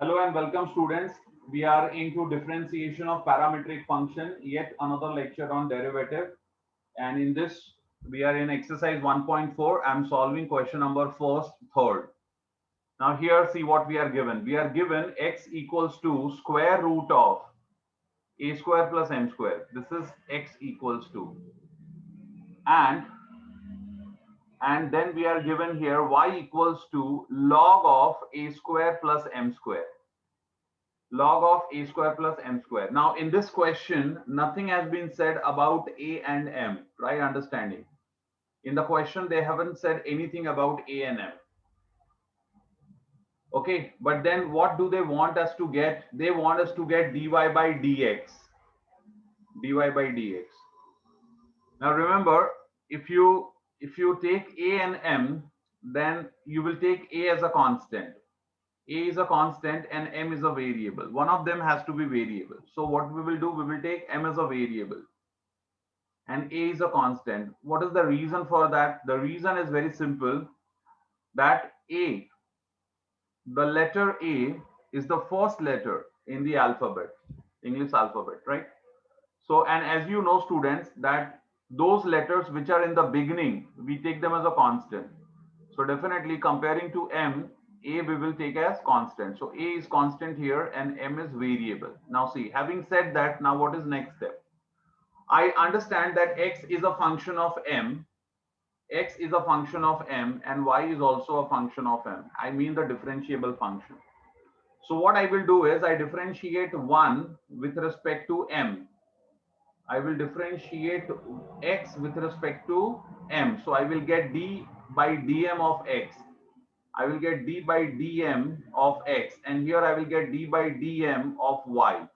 Hello and welcome students. We are into differentiation of parametric function, yet another lecture on derivative. And in this, we are in exercise 1.4. I'm solving question number first, third. Now here, see what we are given. We are given x equals to square root of a square plus m square. This is x equals to. And then we are given here y equals to log of a square plus m square. Log of a square plus m square. Now in this question, nothing has been said about a and m. Try understanding. In the question, they haven't said anything about a and m. Okay, but then what do they want us to get? They want us to get dy by dx. dy by dx. Now remember, if you take a and m, then you will take a as a constant. A is a constant and m is a variable. One of them has to be variable. So what we will do, we will take m as a variable and a is a constant. What is the reason for that? The reason is very simple, that a, the letter a is the first letter in the alphabet, English alphabet, right? So, and as you know students, that those letters which are in the beginning, we take them as a constant. So definitely comparing to m, a we will take as constant. So a is constant here and m is variable. Now see, having said that, now what is next step? I understand that x is a function of m, x is a function of m, and y is also a function of m. I mean the differentiable function. So what I will do is I differentiate 1 with respect to m. I will differentiate x with respect to m. So I will get d by dm of x. I will get d by dm of x, and here I will get d by dm of y.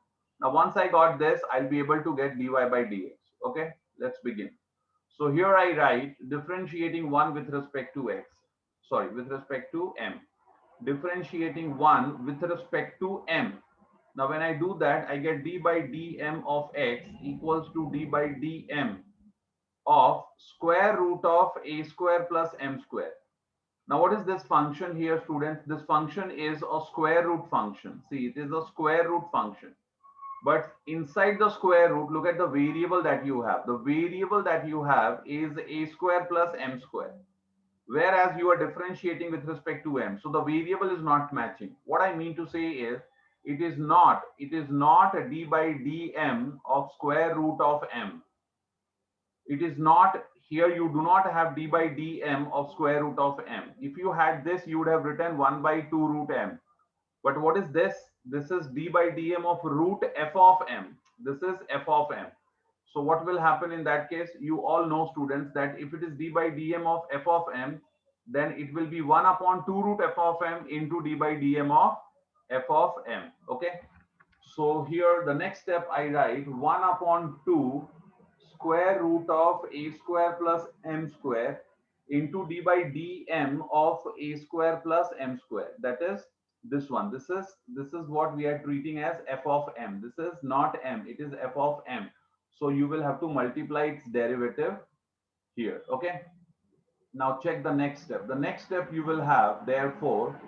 Now once I got this, I'll be able to get dy by dx. Okay, let's begin. So here I write differentiating 1 with respect to x. Sorry, with respect to m. Differentiating 1 with respect to m. Now when I do that, I get d by dm of x equals to d by dm of square root of a square plus m square. Now what is this function here, students? This function is a square root function. See, it is a square root function. But inside the square root, look at the variable that you have. The variable that you have is a square plus m square, whereas you are differentiating with respect to m. So the variable is not matching. What I mean to say is, it is not a d by dm of square root of m. It is not, here you do not have d by dm of square root of m. If you had this, you would have written 1 by 2 root m. But what is this? This is d by dm of root f of m. This is f of m. So what will happen in that case? You all know, students, that if it is d by dm of f of m, then it will be 1 upon 2 root f of m into d by dm of f of m. Okay. So here the next step I write 1 upon 2 square root of a square plus m square into d by dm of a square plus m square. That is this one. This is what we are treating as f of m. This is not m, it is f of m. So you will have to multiply its derivative here. Okay. Now check the next step. The next step you will have, therefore,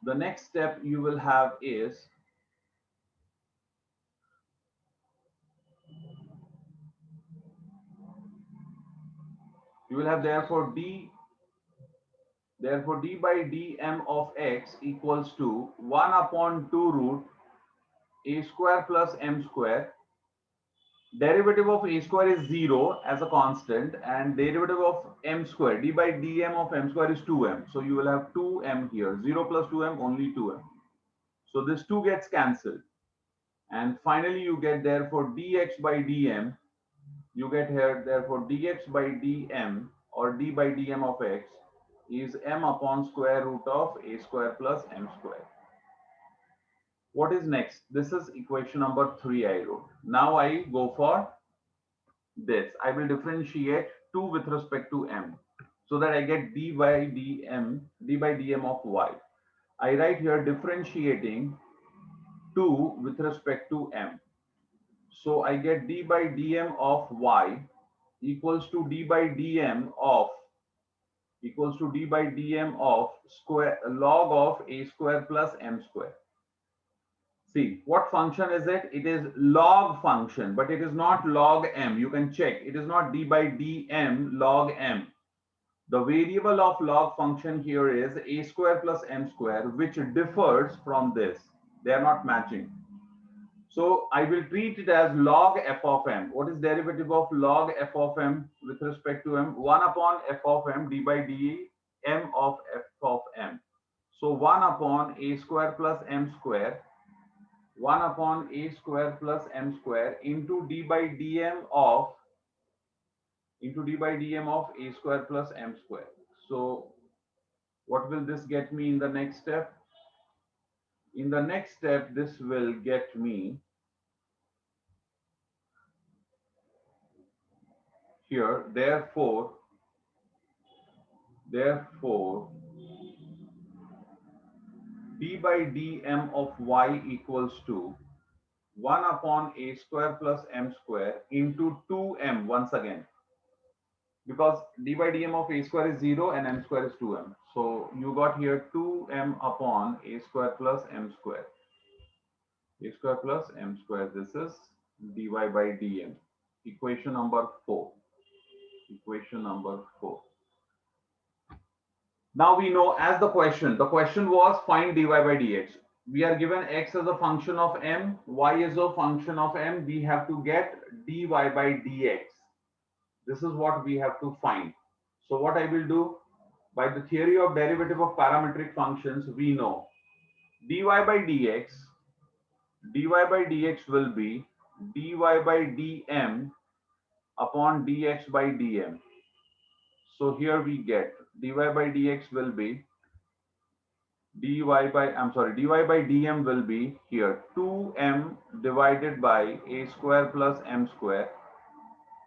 the next step you will have is, you will have therefore d by dm of x equals to 1 upon 2 root a square plus m square. Derivative of a square is 0 as a constant, and derivative of m square, d by dm of m square is 2m. So you will have 2m here. 0 plus 2m, only 2m. So this 2 gets cancelled. And finally you get therefore dx by dm. You get here therefore dx by dm, or d by dm of x, is m upon square root of a square plus m square. What is next? This is equation number 3 I wrote. Now I go for this. I will differentiate 2 with respect to m, so that I get d by dm of y. I write here differentiating 2 with respect to m. So I get d by dm of y equals to d by dm of equals to d by dm of square log of a square plus m square. See, what function is it? It is log function, but it is not log m. You can check. It is not d by dm log m. The variable of log function here is a square plus m square, which differs from this. They are not matching. So I will treat it as log f of m. What is derivative of log f of m with respect to m? 1 upon f of m d by d m of f of m. So 1 upon a square plus m square, 1 upon a square plus m square into d by dm of a square plus m square. So what will this get me in the next step? In the next step, this will get me here. Therefore, d by dm of y equals to 1 upon a square plus m square into 2m once again, because d by dm of a square is 0 and m square is 2m. So you got here 2m upon a square plus m square. A square plus m square. This is dy by dm. Equation number 4. Equation number 4. Now we know as the question was find dy by dx. We are given x as a function of m, y is a function of m. We have to get dy by dx. This is what we have to find. So what I will do, by the theory of derivative of parametric functions, we know dy by dx will be dy by dm upon dx by dm. So here we get dy by dx will be dy by dm will be here 2m divided by a square plus m square.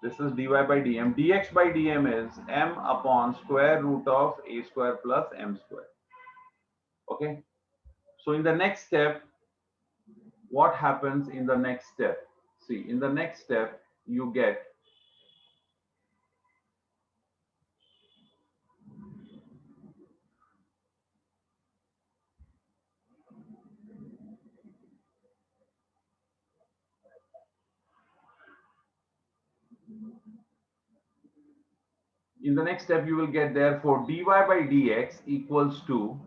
This is dy by dm. Dx by dm is m upon square root of a square plus m square. Okay. So in the next step, what happens in the next step? See, in the next step, you get in the next step you will get therefore dy by dx equals to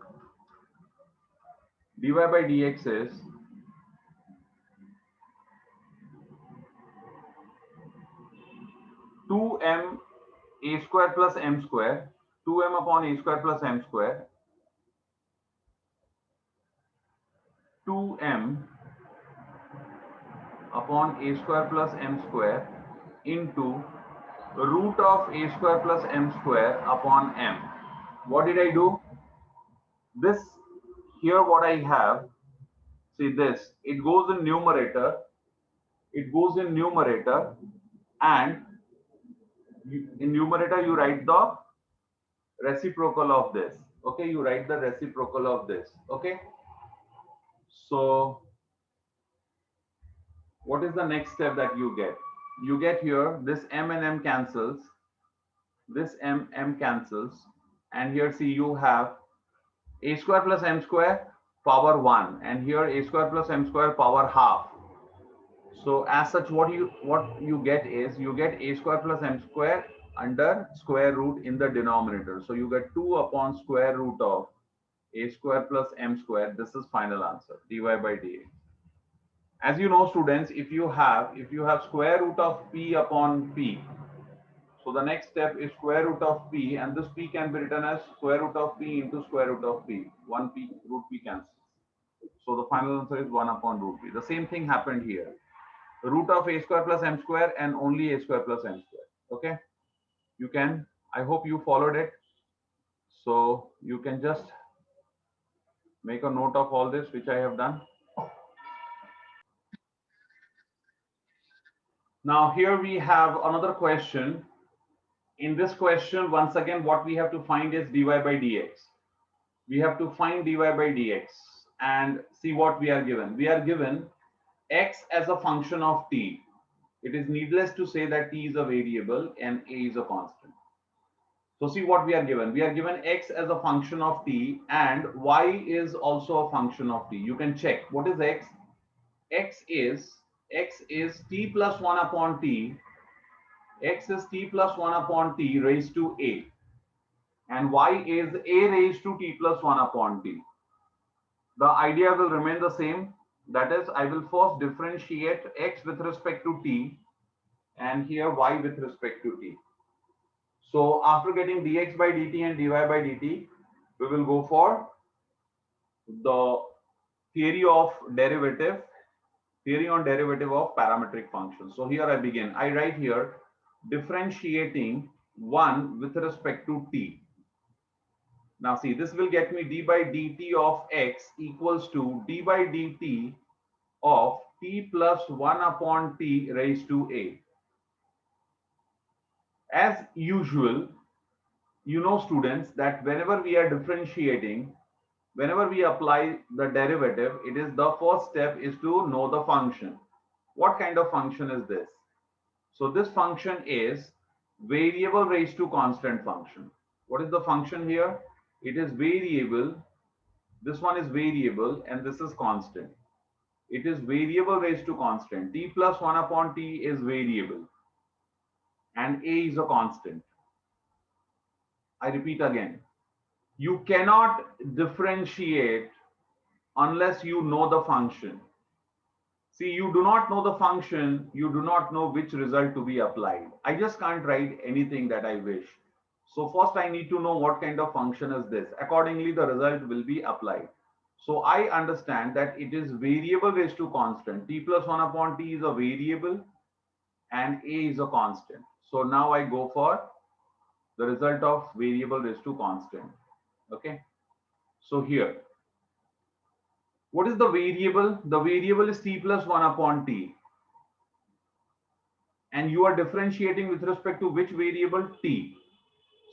dy by dx is 2m a square plus m square, 2m upon a square plus m square, 2m upon a square plus m square into root of a square plus m square upon m. What did I do? This here what I have, see this, it goes in numerator, and in numerator you write the reciprocal of this. Okay, you write the reciprocal of this. Okay, so what is the next step that you get? You get here this m and m cancels, this m cancels, and here see you have a square plus m square power 1, and here a square plus m square power half. So as such, what you get is you get a square plus m square under square root in the denominator. So you get 2 upon square root of a square plus m square. This is final answer, dy by dx. As you know, students, if you have square root of p upon p, so the next step is square root of p, and this p can be written as square root of p into square root of p. 1 p root p cancels. So the final answer is 1 upon root p. The same thing happened here. Root of a square plus m square and only a square plus m square. Okay, you can, I hope you followed it. So you can just make a note of all this which I have done. Now here we have another question. In this question, once again, what we have to find is dy by dx. We have to find dy by dx and see what we are given. We are given x as a function of t. It is needless to say that t is a variable and a is a constant. So see what we are given. We are given x as a function of t and y is also a function of t. You can check what is x. X is t plus 1 upon t. X is t plus 1 upon t raised to a. And y is a raised to t plus 1 upon t. The idea will remain the same. That is, I will first differentiate x with respect to t and here y with respect to t. So after getting dx by dt and dy by dt, we will go for the theory of derivative, theory on derivative of parametric functions. So here I begin. I write here differentiating 1 with respect to t. Now see, this will get me d by dt of x equals to d by dt of t plus 1 upon t raised to a. As usual, you know students that whenever we are differentiating, whenever we apply the derivative, it is the first step is to know the function. What kind of function is this? So this function is variable raised to constant function. What is the function here? It is variable. This one is variable and this is constant. It is variable raised to constant. T plus 1 upon t is variable and a is a constant. I repeat again. You cannot differentiate unless you know the function. See, you do not know the function, you do not know which result to be applied. I just can't write anything that I wish. So first I need to know what kind of function is this. Accordingly, the result will be applied. So I understand that it is variable raised to constant. T plus 1 upon t is a variable and a is a constant. So now I go for the result of variable raised to constant. Okay. So here, what is the variable? The variable is t plus 1 upon t. And you are differentiating with respect to which variable? T.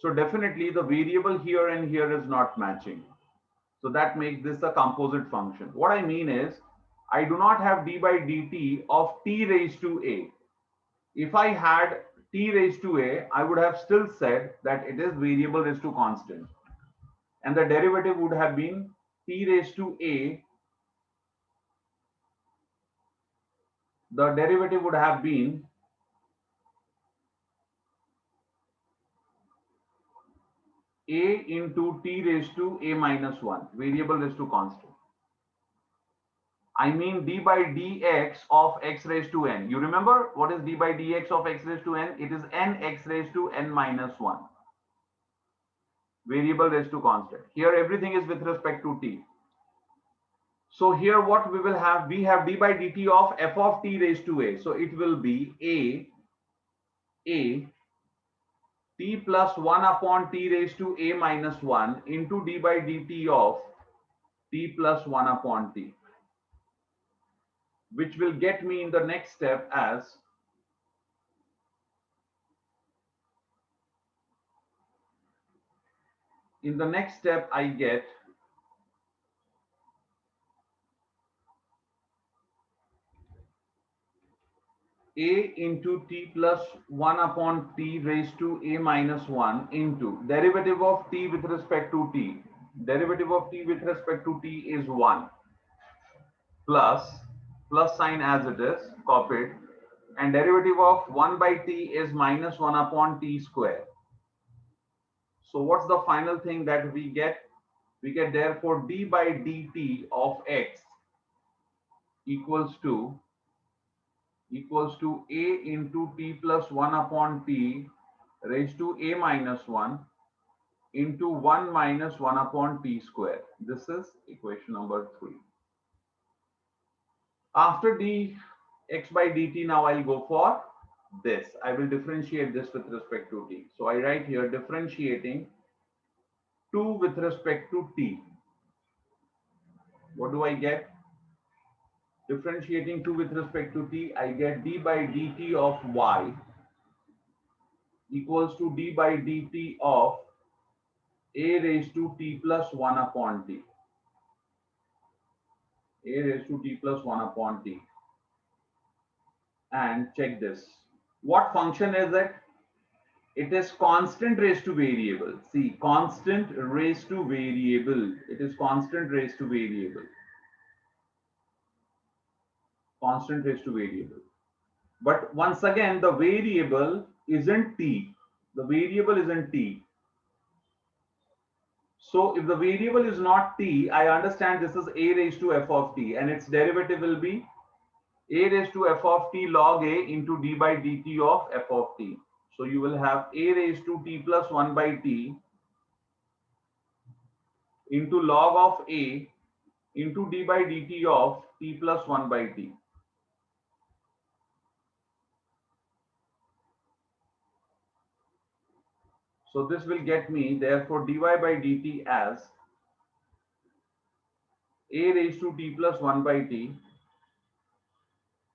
So definitely the variable here and here is not matching. So that makes this a composite function. What I mean is, I do not have d by dt of t raised to a. If I had t raised to a, I would have still said that it is variable raised to constant. And the derivative would have been t raised to a. The derivative would have been a into t raised to a minus 1, variable raised to constant. I mean d by dx of x raised to n. You remember what is d by dx of x raised to n? It is n x raised to n minus 1. Variable raised to constant. Here everything is with respect to t. So here what we will have, we have d by dt of f of t raised to a. So it will be a t plus 1 upon t raised to a minus 1 into d by dt of t plus 1 upon t, which will get me in the next step as in the next step I get a into t plus 1 upon t raised to a minus 1 into derivative of t with respect to t. Derivative of t with respect to t is 1 plus sign as it is copied, and derivative of 1 by t is minus 1 upon t square. So what's the final thing that we get? We get therefore d by dt of x equals to a into t plus 1 upon t raised to a minus 1 into 1 minus 1 upon t square. This is equation number 3. After dx by dt, now I'll go for this. I will differentiate this with respect to t. So I write here differentiating 2 with respect to t. What do I get? Differentiating 2 with respect to t, I get d by dt of y equals to d by dt of a raised to t plus 1 upon t. A raised to t plus 1 upon t. And check this. What function is it? It is constant raised to variable. See, constant raised to variable. It is constant raised to variable. Constant raised to variable. But once again, the variable isn't t. The variable isn't t. So if the variable is not t, I understand this is a raised to f of t, and its derivative will be a raised to f of t log a into d by dt of f of t. So you will have a raised to t plus 1 by t into log of a into d by dt of t plus 1 by t. So this will get me therefore dy by dt as a raised to t plus 1 by t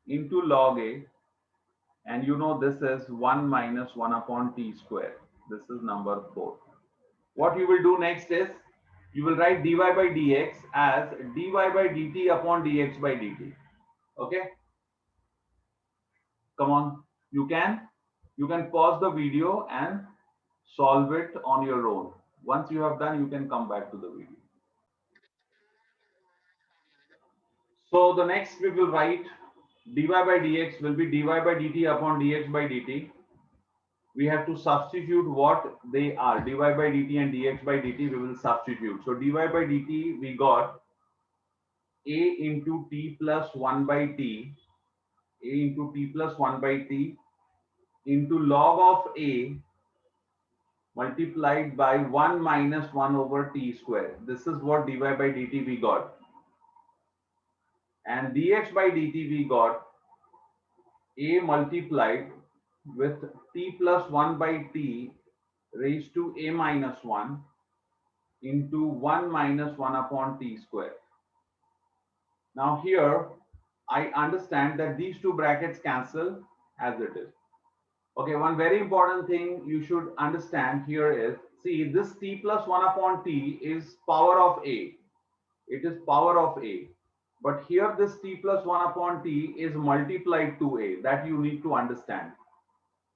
into log a, and you know this is 1 minus 1 upon t square. This is number 4. What you will do next is you will write dy by dx as dy by dt upon dx by dt. Okay, come on, you can pause the video and solve it on your own. Once you have done, you can come back to the video. So the next we will write dy by dx will be dy by dt upon dx by dt. We have to substitute what they are. Dy by dt and dx by dt we will substitute. So dy by dt we got a into t plus 1 by t, a into t plus 1 by t into log of a multiplied by 1 minus 1 over t square. This is what dy by dt we got. And dx by dt we got a multiplied with t plus 1 by t raised to a minus 1 into 1 minus 1 upon t square. Now here, I understand that these two brackets cancel as it is. Okay, one very important thing you should understand here is, see, this t plus 1 upon t is power of a. It is power of a. But here this t plus 1 upon t is multiplied to a. That you need to understand.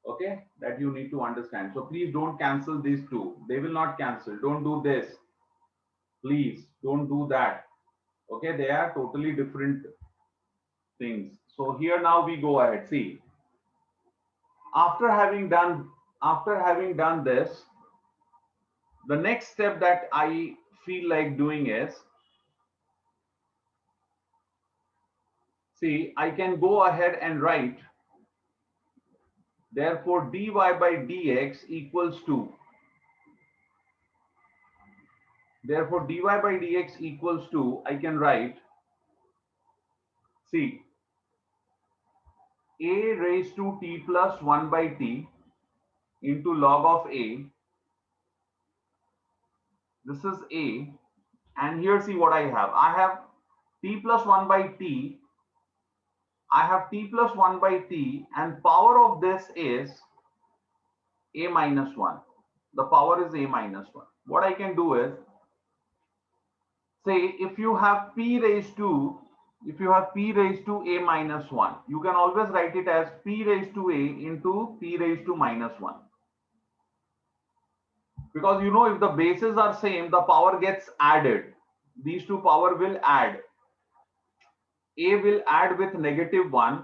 Okay, that you need to understand. So please don't cancel these two. They will not cancel. Don't do this. Please don't do that. Okay, they are totally different things. So here now we go ahead. See, after having done this, the next step that I feel like doing is, see, I can go ahead and write therefore dy by dx equals to, therefore dy by dx equals to, I can write, see, a raised to t plus 1 by t into log of a. This is a, and here see what I have. I have t plus 1 by t. I have t plus 1 by t, and power of this is a minus 1. The power is a minus 1. What I can do is, say, if you have p raised to, a minus 1, you can always write it as p raised to a into p raised to minus 1. Because you know, if the bases are same, the power gets added. These two power will add. A will add with negative 1.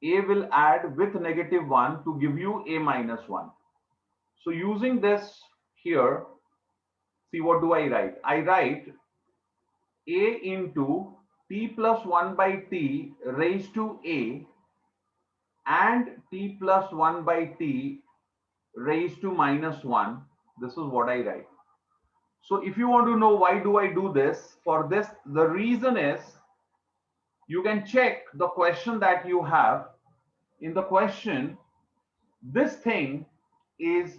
A will add with negative 1 to give you a minus 1. So using this here, see, what do I write? I write a into t plus 1 by t raised to a and t plus 1 by t raised to minus 1. This is what I write. So if you want to know why do I do this, for this, the reason is, you can check the question that you have. In the question, this thing is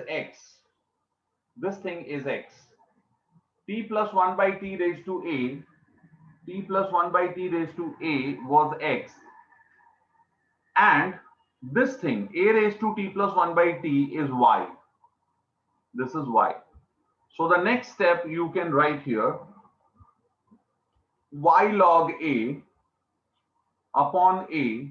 x. This thing is x. T plus 1 by t raised to a, t plus 1 by t raised to a was x. And this thing, a raised to t plus 1 by t, is y. This is y. So the next step you can write here, y log a upon a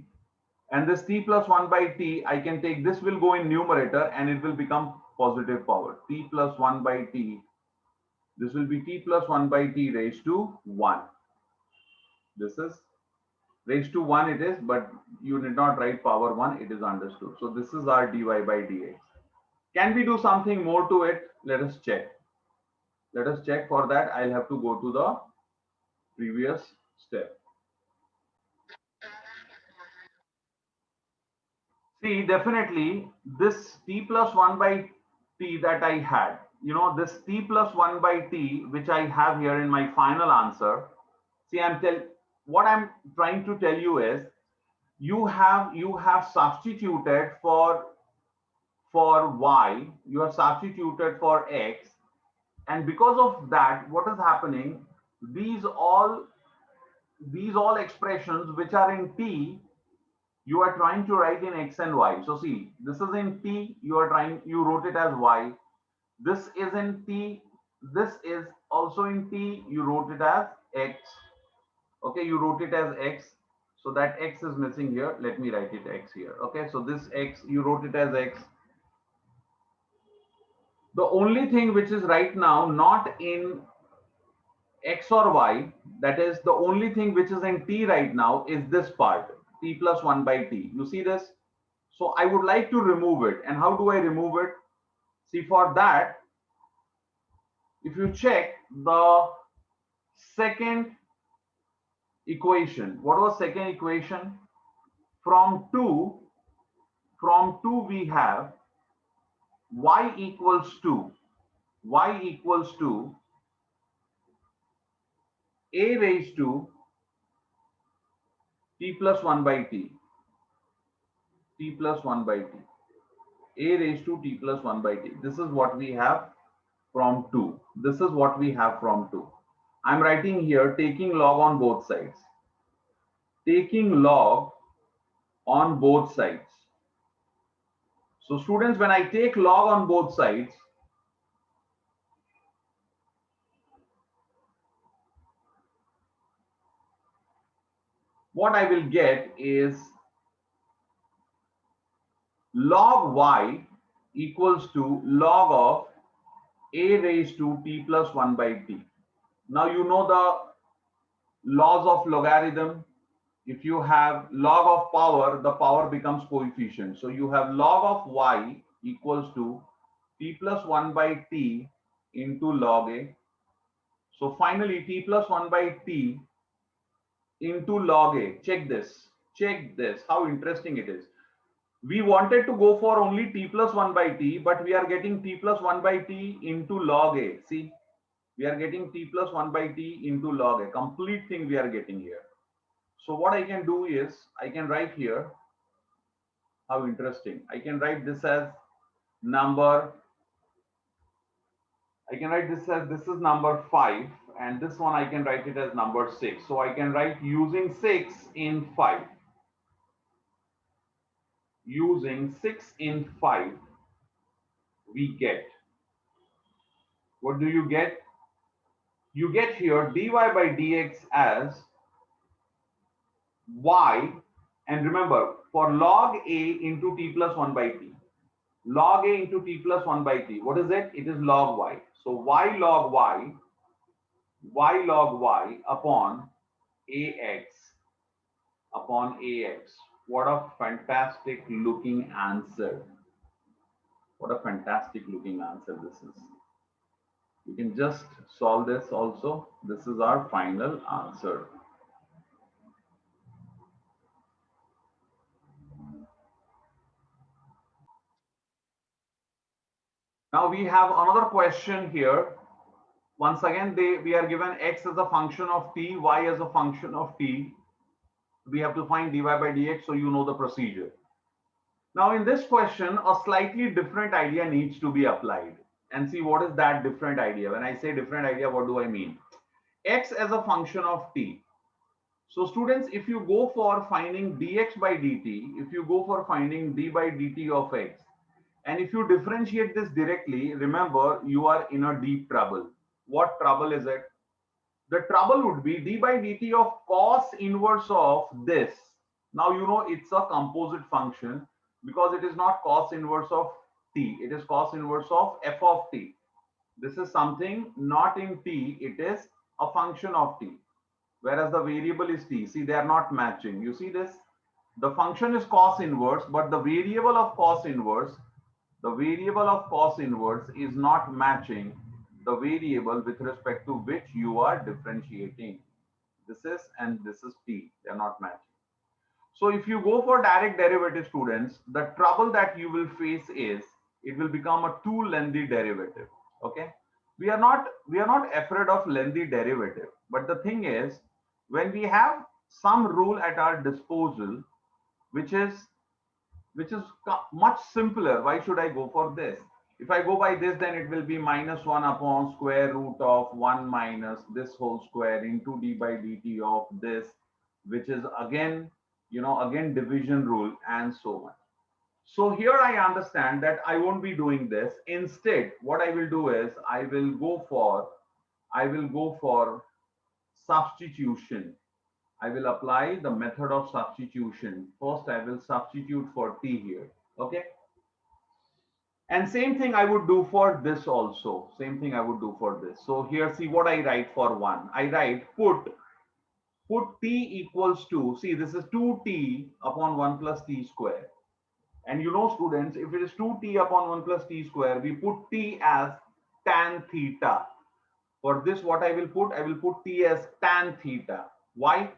And this t plus 1 by t, I can take, this will go in numerator and it will become positive power. T plus 1 by t, this will be t plus 1 by t raised to 1. This is raised to 1 it is, but you need not write power 1, it is understood. So this is our dy by dx. Can we do something more to it? Let us check. Let us check. For that, I'll have to go to the previous step. See, definitely this t plus 1 by t that I had, this t plus 1 by t, which I have here in my final answer. See, what I'm trying to tell you is you have substituted for y, you have substituted for x, and because of that, what is happening? These all these all expressions which are in t, you are trying to write in x and y. So see, this is in t, you wrote it as y. This is in t, this is also in t, you wrote it as x. Okay, you wrote it as x. So that x is missing here. Let me write it x here. Okay, so this x, you wrote it as x. The only thing which is right now not in x or y, that is the only thing which is in t right now is this part, t plus 1 by t. You see this? So I would like to remove it. And how do I remove it? See, for that, if you check the second equation, what was second equation? From 2 we have y equals to a raised to t plus 1 by t, t plus 1 by t, a raised to t plus 1 by t. This is what we have from 2. This is what we have from 2. I'm writing here taking log on both sides. Taking log on both sides. So students, when I take log on both sides, what I will get is log y equals to log of a raised to t plus 1 by t. Now you know the laws of logarithm. If you have log of power, the power becomes coefficient. So you have log of y equals to t plus 1 by t into log a. So finally, t plus 1 by t into log a. Check this. Check this. How interesting it is. We wanted to go for only t plus 1 by t, but we are getting t plus 1 by t into log a. See, we are getting t plus 1 by t into log a. Complete thing we are getting here. So what I can do is, I can write here, how interesting. I can write this as number, this is number 5, and this one I can write it as number 6. So I can write using 6 in 5. Using 6 in 5, we get, what do you get? You get here dy by dx as y, and remember, for log a into t plus 1 by t, log a into t plus 1 by t, what is it? It is log y. So y log y upon ax. What a fantastic looking answer. What a fantastic looking answer this is. You can just solve this also. This is our final answer. Now we have another question here. Once again, we are given x as a function of t, y as a function of t. We have to find dy by dx, so you know the procedure. Now in this question, a slightly different idea needs to be applied. And see, what is that different idea? When I say different idea, what do I mean? X as a function of t. So students, if you go for finding dx by dt, if you go for finding d by dt of x, and if you differentiate this directly, remember, you are in a deep trouble. What trouble is it? The trouble would be d by dt of cos inverse of this. Now you know it's a composite function because it is not cos inverse of t, it is cos inverse of f of t. This is something not in t, it is a function of t, whereas the variable is t. See, they are not matching. You see this? The function is cos inverse, but the variable of cos inverse, the variable of cos inverse is not matching the variable with respect to which you are differentiating. This is and this is t. They are not matching. So if you go for direct derivative, students, the trouble that you will face is it will become a too lengthy derivative. Okay, we are not afraid of lengthy derivative, but the thing is, when we have some rule at our disposal, which is much simpler, why should I go for this? If I go by this, then it will be minus 1 upon square root of 1 minus this whole square into d by dt of this, which is again, again division rule and so on. So here I understand that I won't be doing this. Instead, what I will do is I will go for substitution. I will apply the method of substitution. First, I will substitute for t here. Okay. And same thing I would do for this also. Same thing I would do for this. So here, see what I write for one. I write put t equals to, see, this is 2t upon 1 plus t square. And you know, students, if it is 2t upon 1 plus t square, we put t as tan theta. For this, what I will put? I will put t as tan theta. Why?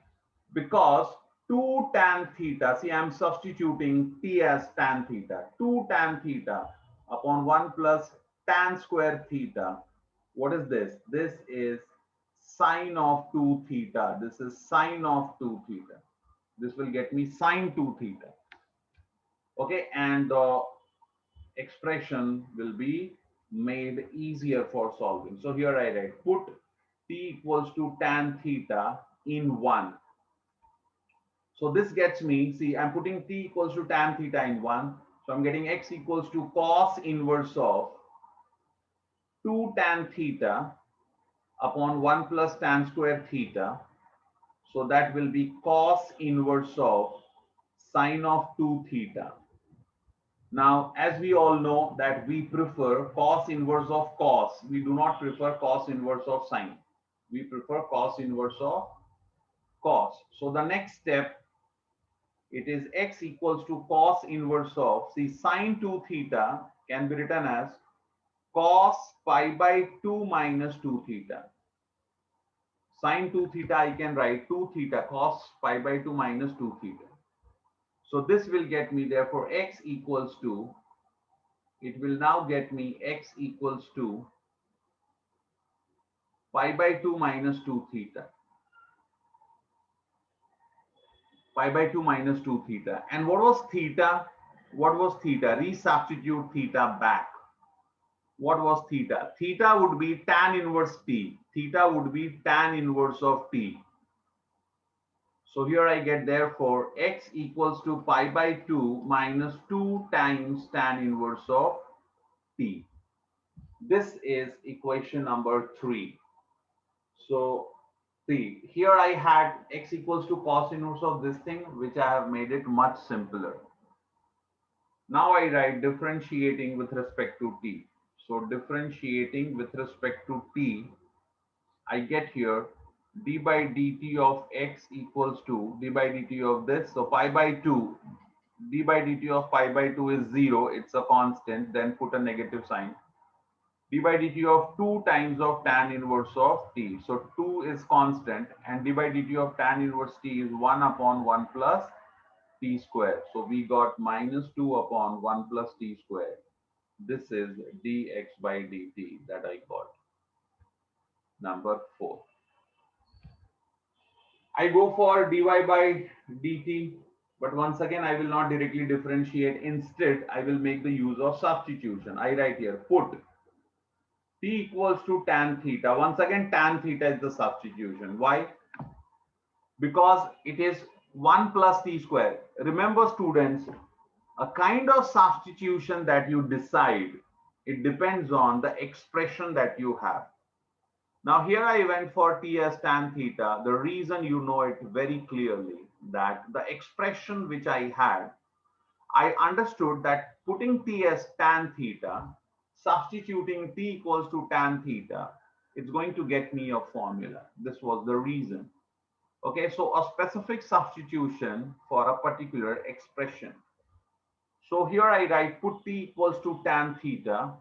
Because 2 tan theta, see, I'm substituting t as tan theta. 2 tan theta upon 1 plus tan square theta. What is this? This is sine of 2 theta. This is sine of 2 theta. This will get me sine 2 theta. Okay, and the expression will be made easier for solving. So here I write put t equals to tan theta in 1. So this gets me, see, I'm putting t equals to tan theta in 1. So I'm getting x equals to cos inverse of 2 tan theta upon 1 plus tan square theta. So that will be cos inverse of sine of 2 theta. Now, as we all know that we prefer cos inverse of cos. We do not prefer cos inverse of sine. We prefer cos inverse of cos. So the next step, it is x equals to cos inverse of, see, sine 2 theta can be written as cos pi by 2 minus 2 theta. Sine 2 theta, I can write 2 theta cos pi by 2 minus 2 theta. So this will get me, therefore, x equals to, it will now get me x equals to pi by 2 minus 2 theta. Pi by 2 minus 2 theta. And what was theta? What was theta? Resubstitute theta back. What was theta? Theta would be tan inverse t. Theta would be tan inverse of t. So here I get, therefore, x equals to pi by 2 minus 2 times tan inverse of t. This is equation number 3. So see, here I had x equals to cos inverse of this thing, which I have made it much simpler. Now I write differentiating with respect to t. So differentiating with respect to t, I get here d by dt of x equals to d by dt of this. So pi by 2, d by dt of pi by 2 is 0. It's a constant. Then put a negative sign. D by dt of 2 times of tan inverse of t. So 2 is constant and d by dt of tan inverse t is 1 upon 1 plus t square. So we got minus 2 upon 1 plus t square. This is dx by dt that I got. Number 4. I go for dy by dt, but once again I will not directly differentiate. Instead, I will make the use of substitution. I write here put t equals to tan theta. Once again, tan theta is the substitution. Why? Because it is 1 plus t square. Remember, students, a kind of substitution that you decide, it depends on the expression that you have. Now here I went for t as tan theta. The reason, you know it very clearly. that the expression which I had, I understood that putting t as tan theta, substituting t equals to tan theta, it's going to get me a formula. This was the reason. Okay, so a specific substitution for a particular expression. So here I write put t equals to tan theta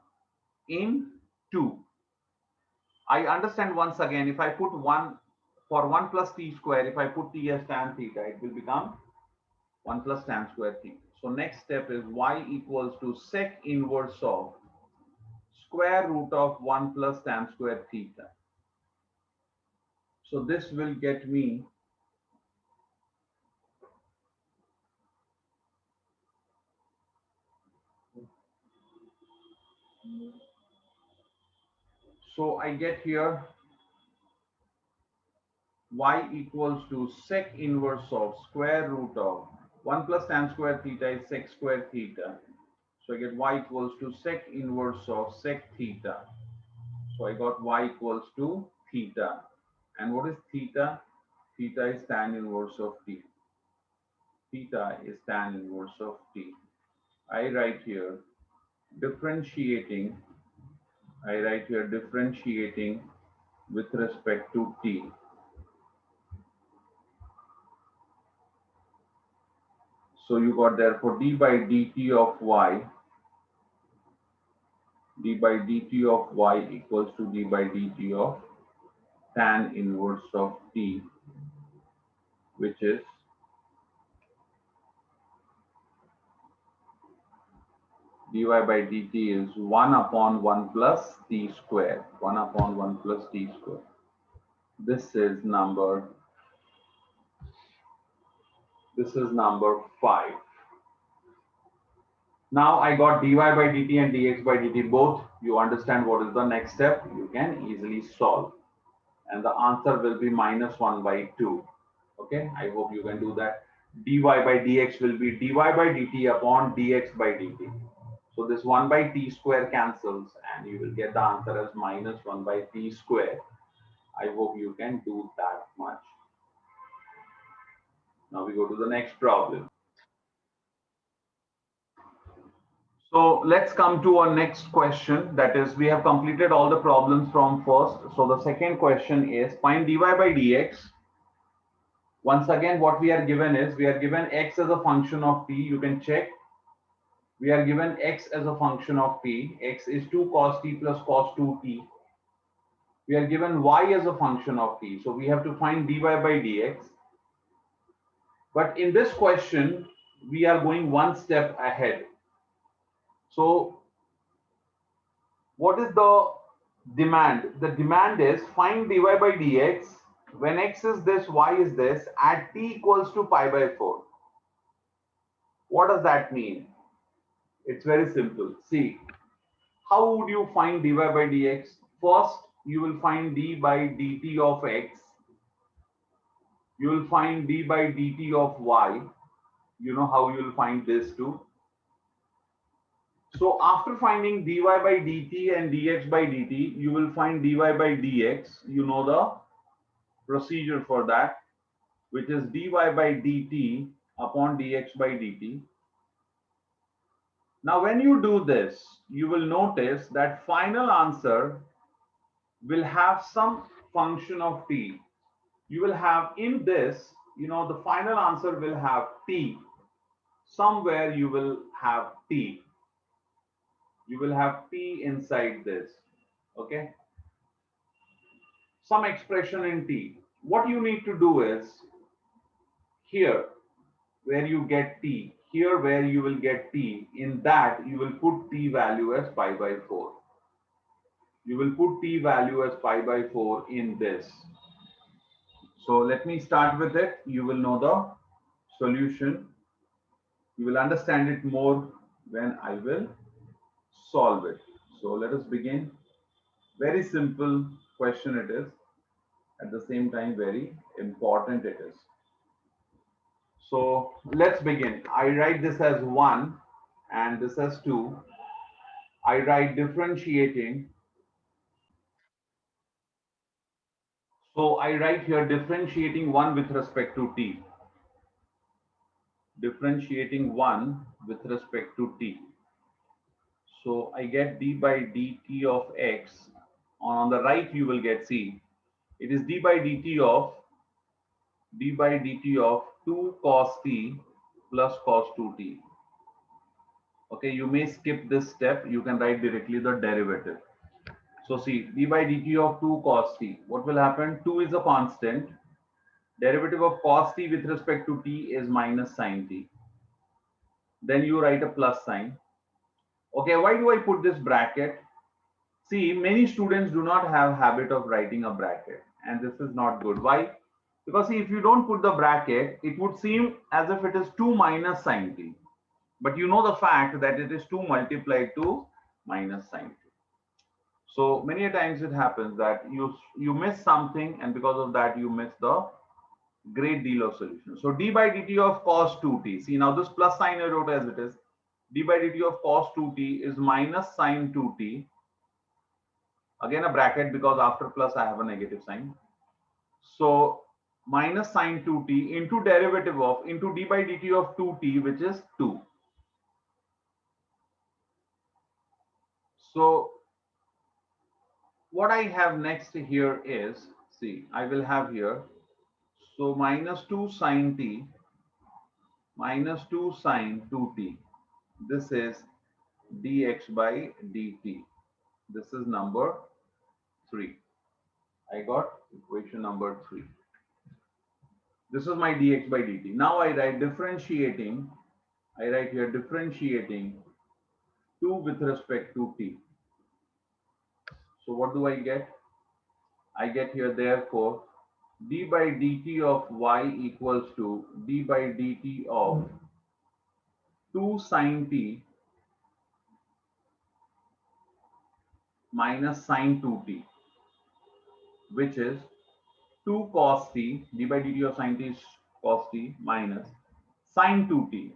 in 2. I understand once again, if I put 1 for 1 plus t square, if I put t as tan theta, it will become 1 plus tan square theta. So next step is y equals to sec inverse of square root of 1 plus tan square theta. So this will get me, so I get here y equals to sec inverse of square root of 1 plus tan square theta is sec square theta. So I get y equals to sec inverse of sec theta. So I got y equals to theta. And what is theta? Theta is tan inverse of t. Theta is tan inverse of t. I write here differentiating. I write here differentiating with respect to t. So you got therefore d by dt of y, d by dt of y equals to d by dt of tan inverse of t, which is dy by dt is 1 upon 1 plus t square, 1 upon 1 plus t square. This is number 5. Now I got dy by dt and dx by dt both. You understand what is the next step. You can easily solve. And the answer will be minus 1 by 2. Okay, I hope you can do that. Dy by dx will be dy by dt upon dx by dt. So this 1 by t square cancels and you will get the answer as minus 1 by t square. I hope you can do that much. Now we go to the next problem. So let's come to our next question. That is, we have completed all the problems from first. So the second question is find dy by dx. Once again, what we are given is we are given x as a function of t. You can check. We are given x as a function of t. X is 2 cos t plus cos 2t. We are given y as a function of t. So we have to find dy by dx. But in this question, we are going one step ahead. So what is the demand? The demand is find dy by dx when x is this, y is this at t equals to pi by 4. What does that mean? It's very simple. See, how would you find dy by dx? First, you will find d by dt of x. You will find d by dt of y. You know how you will find this too. So after finding dy by dt and dx by dt, you will find dy by dx. You know the procedure for that, which is dy by dt upon dx by dt. Now, when you do this, you will notice that final answer will have some function of t. You will have in this, the final answer will have t. Somewhere you will have t. You will have t inside this. Okay. Some expression in t. What you need to do is here, where you get t, here where you will get t, in that you will put t value as pi by 4. You will put t value as pi by 4 in this. So let me start with it. You will know the solution. You will understand it more when I will solve it. So let us begin. Very simple question it is. At the same time, very important it is. So let's begin. I write this as 1 and this as 2. I write differentiating. So I write here differentiating 1 with respect to t. differentiating 1 with respect to t. So I get d by dt of x. On the right you will get, see, it is d by dt of 2 cos t plus cos 2t. Okay, you may skip this step. You can write directly the derivative. So see, d by dt of 2 cos t. What will happen? 2 is a constant. Derivative of cos t with respect to t is minus sine t. Then you write a plus sign. Okay, why do I put this bracket? See, many students do not have habit of writing a bracket, and this is not good. Why? Because see, if you don't put the bracket, it would seem as if it is 2 minus sine t. But you know the fact that it is 2 multiplied to minus sine t. So many a times it happens that you miss something, and because of that you miss the great deal of solution. So d by dt of cos 2t. See, now this plus sign I wrote as it is. D by dt of cos 2t is minus sine 2t. Again a bracket because after plus I have a negative sign. So minus sine 2t into derivative of into d by dt of 2t, which is 2. So what I have next here is, see, I will have here, so minus 2 sine t minus 2 sine 2t. This is dx by dt. This is number 3. I got equation number 3. This is my dx by dt. Now I write differentiating. I write here differentiating 2 with respect to t. So what do I get? I get here therefore d by dt of y equals to d by dt of 2 sine t minus sine 2t, which is 2 cos t. D by dt of sine t is cos t minus sine 2t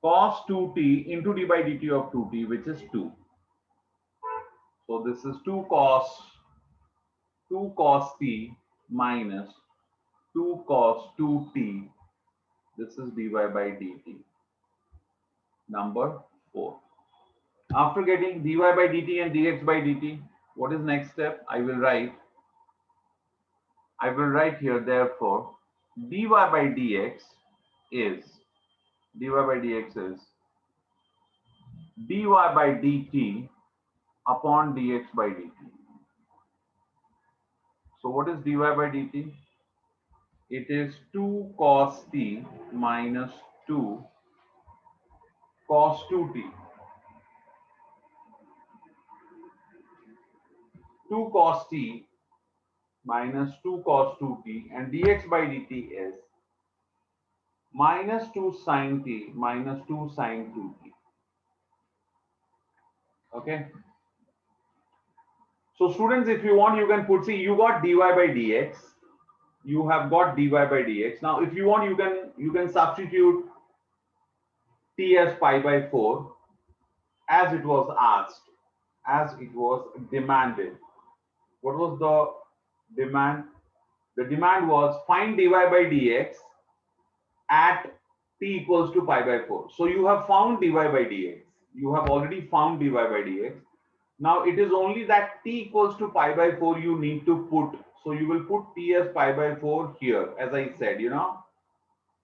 cos 2t into d by dt of 2t, which is 2. So this is 2 cos t minus 2 cos 2t. This is dy by dt. Number 4. After getting dy by dt and dx by dt, what is next step? I will write here therefore dy by dx is dy by dt upon dx by dt. So what is dy by dt? It is 2 cos t minus 2 cos 2t. 2 cos t minus 2 cos 2t, and dx by dt is minus 2 sine t minus 2 sine 2t. Okay. So students, if you want, you can put, see, you got dy by dx. You have got dy by dx. Now, if you want, you can substitute t as pi by 4 as it was asked, as it was demanded. What was the demand? The demand was find dy by dx at t equals to pi by 4. So you have found dy by dx. You have already found dy by dx. Now it is only that t equals to pi by 4 you need to put. So you will put t as pi by 4 here, as I said,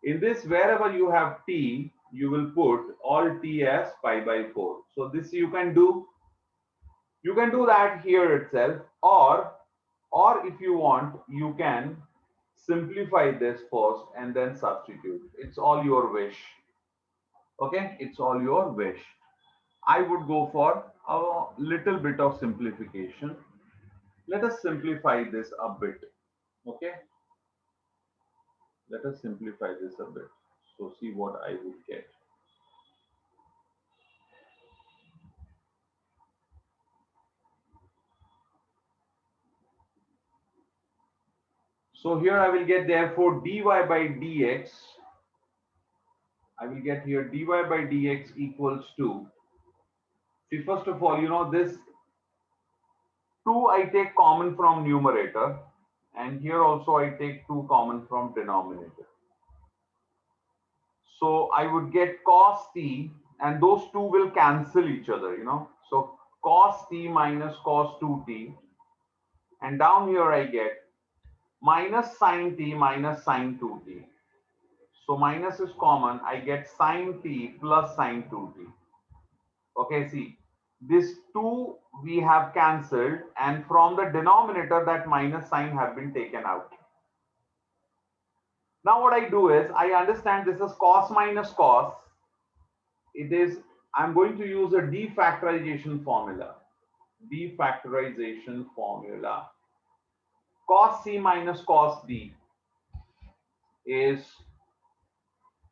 In this, wherever you have t, you will put all t as pi by 4. So this you can do. You can do that here itself, or if you want, you can simplify this first and then substitute. It's all your wish. Okay, it's all your wish. I would go for a little bit of simplification. Let us simplify this a bit. Okay, let us simplify this a bit. So see what I would get. So here I will get therefore dy by dx. I will get here dy by dx equals to, see, first of all, this 2 I take common from numerator, and here also I take 2 common from denominator. So I would get cos t, and those two will cancel each other, you know. So cos t minus cos 2t, and down here I get minus sine t minus sine 2t. So minus is common, I get sine t plus sine 2t. Okay, see, this 2 we have cancelled, and from the denominator that minus sign have been taken out. Now what I do is, I understand this is cos minus cos. It is, I'm going to use a defactorization formula. Defactorization formula. Cos c minus cos d is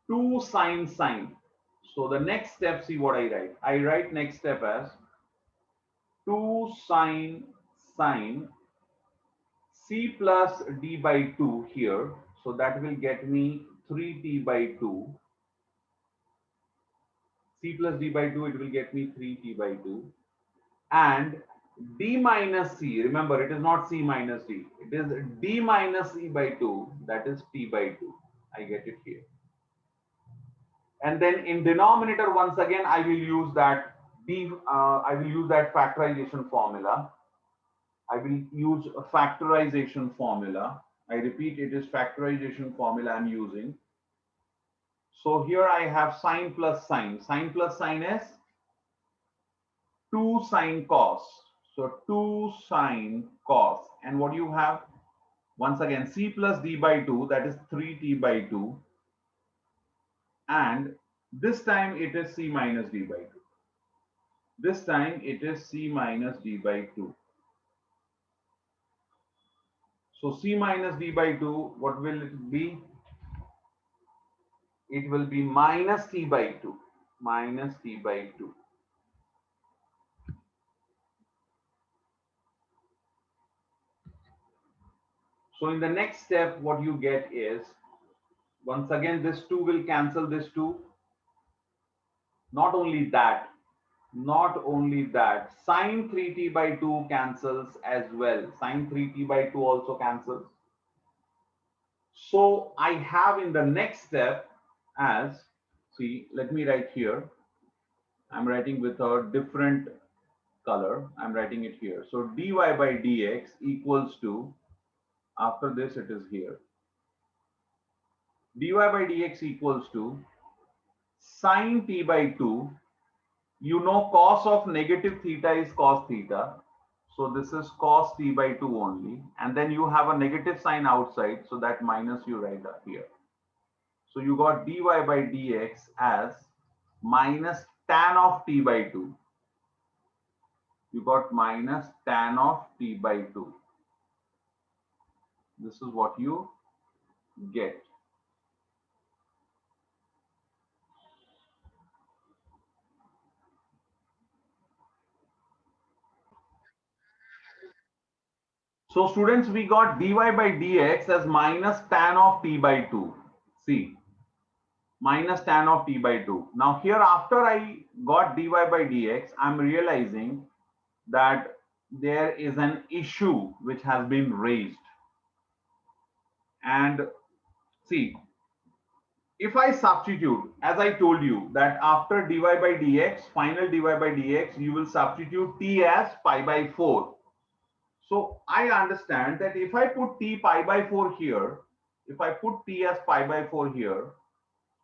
2 sine sine. So the next step, see what I write. I write next step as 2 sine sine c plus d by 2 here. So that will get me 3t by 2. C plus d by 2, it will get me 3t by 2. And d minus c, remember it is not c minus d, it is d minus c by 2, that is t by 2. I get it here. And then in denominator, once again, I will use that I will use that factorization formula. I will use a factorization formula. I repeat, it is factorization formula I'm using. So here I have sine plus sine. Sine plus sine is 2 sine cos. So 2 sine cos. And what you have? Once again, c plus d by 2, that is 3t by 2. And this time it is c minus d by 2. This time it is c minus d by 2. So c minus d by 2, what will it be? It will be minus t by 2. Minus t by 2. So in the next step, what you get is, once again, this 2 will cancel this 2. Not only that, sine 3t by 2 cancels as well. Sine 3t by 2 also cancels. So I have in the next step as, see, let me write here. I'm writing with a different color. I'm writing it here. So dy by dx equals to, after this it is here, dy by dx equals to sine t by 2. You know cos of negative theta is cos theta. So this is cos t by 2 only. And then you have a negative sign outside. So that minus you write up here. So you got dy by dx as minus tan of t by 2. You got minus tan of t by 2. This is what you get. So students, we got dy by dx as minus tan of t by 2. See, minus tan of t by 2. Now here, after I got dy by dx, I'm realizing that there is an issue which has been raised. And see, if I substitute, as I told you, that after dy by dx, final dy by dx, you will substitute t as pi by 4. So I understand that if I put t pi by 4 here, if I put t as pi by 4 here,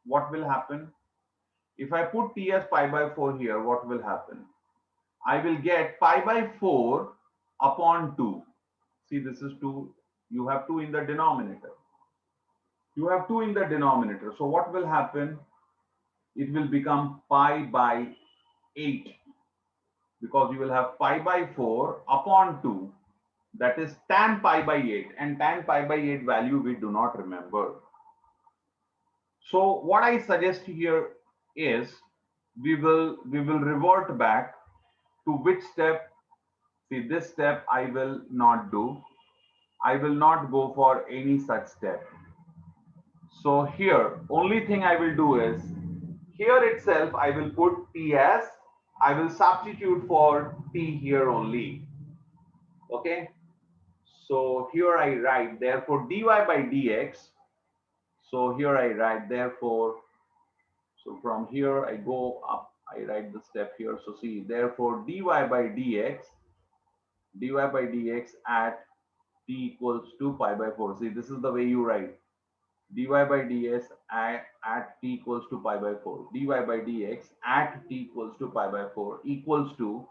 what will happen? If I put t as pi by 4 here, what will happen? I will get pi by 4 upon 2. See, this is 2. You have 2 in the denominator. You have 2 in the denominator. So what will happen? It will become pi by 8, because you will have pi by 4 upon 2. That is tan pi by 8. And tan pi by 8 value we do not remember. So what I suggest here is, we will revert back to which step. See, this step I will not do. I will not go for any such step. So here, only thing I will do is, here itself I will put t as, I will substitute for t here only. Okay. So here I write, therefore dy by dx. So here I write, therefore So from here I go up, I write the step here. So see, therefore dy by dx at t equals to pi by 4. See, this is the way you write dy by dx at t equals to pi by 4. Dy by dx at t equals to pi by 4 equals to,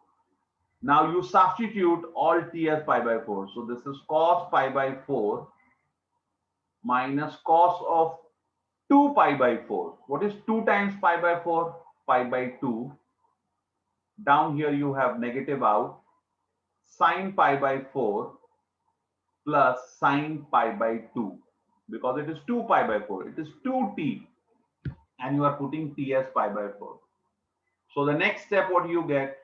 now you substitute all t as pi by 4. So this is cos pi by 4 minus cos of 2 pi by 4. What is 2 times pi by 4? Pi by 2. Down here you have negative out. Sine pi by 4 plus sine pi by 2. Because it is 2 pi by 4. It is 2t. And you are putting t as pi by 4. So the next step, what you get?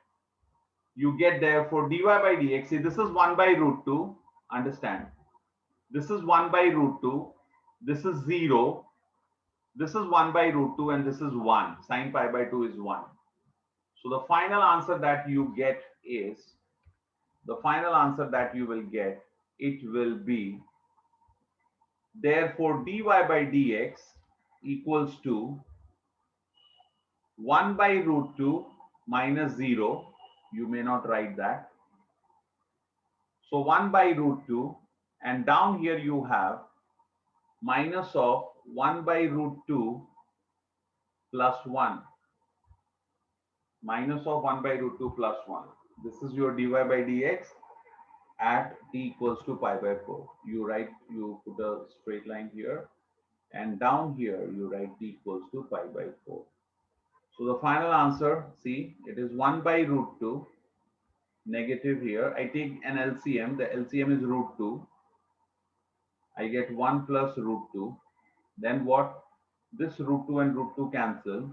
You get therefore dy by dx. See, this is 1 by root 2. Understand? This is 1 by root 2. This is 0. This is 1 by root 2 and this is 1. Sine pi by 2 is 1. So the final answer that you get is, the final answer that you will get, it will be, therefore dy by dx equals to 1 by root 2 minus 0. You may not write that. So 1 by root 2, and down here you have minus of 1 by root 2 plus 1. Minus of 1 by root 2 plus 1. This is your dy by dx at t equals to pi by 4. You write, you put a straight line here, and down here you write t equals to pi by 4. So the final answer, see, it is 1 by root 2, negative here. I take an LCM. The LCM is root 2. I get 1 plus root 2. Then what? This root 2 and root 2 cancel.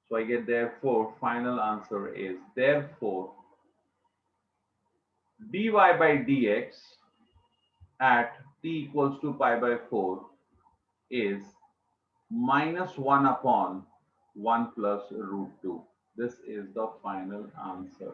So I get, therefore, final answer is, therefore, dy by dx at t equals to pi by 4 is minus 1 upon 1 plus root 2. This is the final answer.